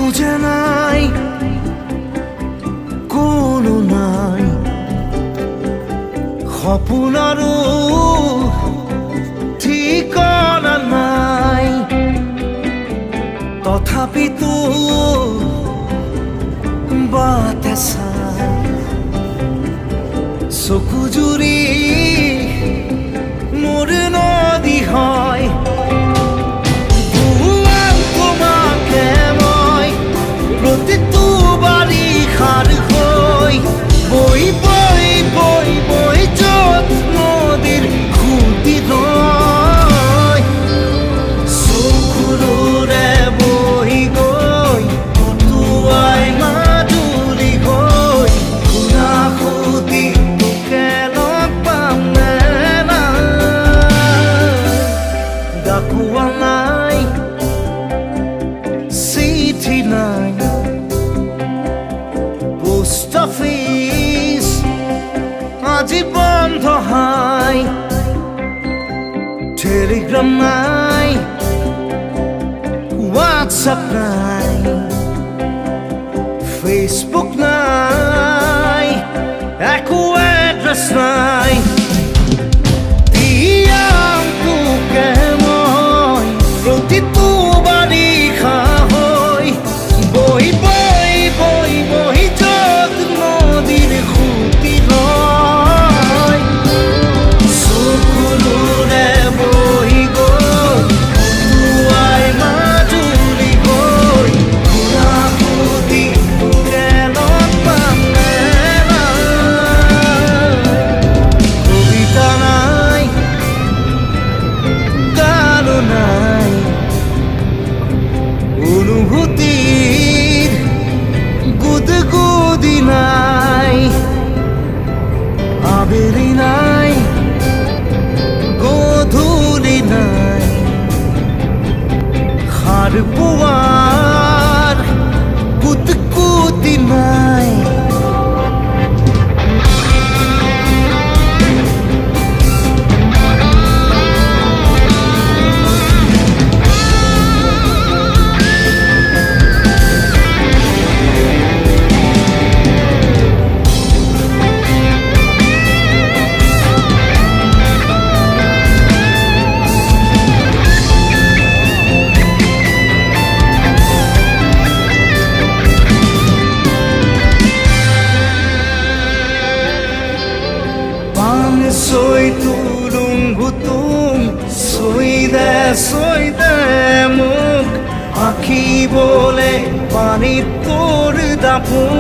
খুঁজে নাই, কোনো নাই সপোনৰো ঠিকনা নাই। তথাপিতো বাটে চাই চকু জুৰি মোৰ নদী হয়। তোমাকে মই প্ৰতিটো বাৰিষাৰ হৈ বৈ বৈ বৈ বৈ যত নদীৰ খুটি ৰয় চকুৰে বহি গৈ পতুৱাই মাজুলী গৈ খুৰা খুটি তোকে লগ পাম নে ডাকুৱা নাই, চিঠি নাই, পোষ্ট অফিচ আজি বন্ধ হাই, টেলিগ্রাম নাই, হোয়াটসঅ্যাপ নাই, ফেসবুক নাই, একো এড্রেস নাই। তোকে মই প্ৰতিটো বাৰিষা হৈ বৈ বৈ বৈ বৈ যত নদীৰ খুটি ৰয় চকুৰে বহি গৈ পতুৱাই মাজুলী গৈ খুৰা খুটি তোকে লগ পাম নে কবিতা নাই, গানো নাই, অনুভূতির গুদগুদি নাই, আবেলি নাই, গধূলি নাই, সাৰ পোৱাৰ কুটকুটি নাই। Soy tulung butung, soy de muk, akhi bole pani tor dapun.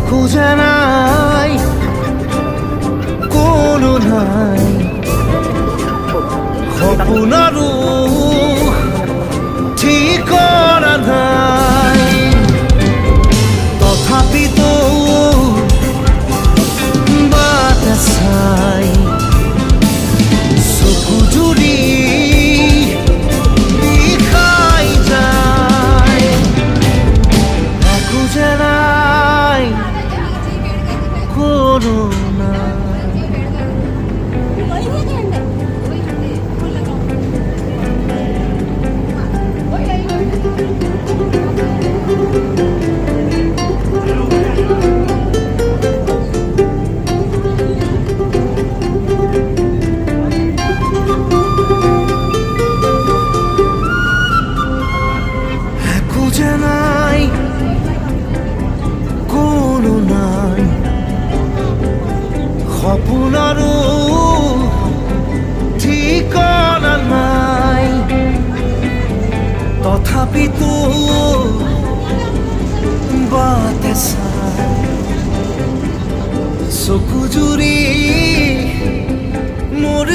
খুঁজে নাই, কোনো নাই সপোনৰো ঠিকনা নাই। তথাপিতো বাটে চাই চকু জুৰি বিষাই যায়। খুঁজে নাই, কোনো নাই। খুঁজে নাই, কোনো নাই সপোনৰো ঠিকনা নাই। তথাপিতো বাটে চাই চকু জুৰি মোৰ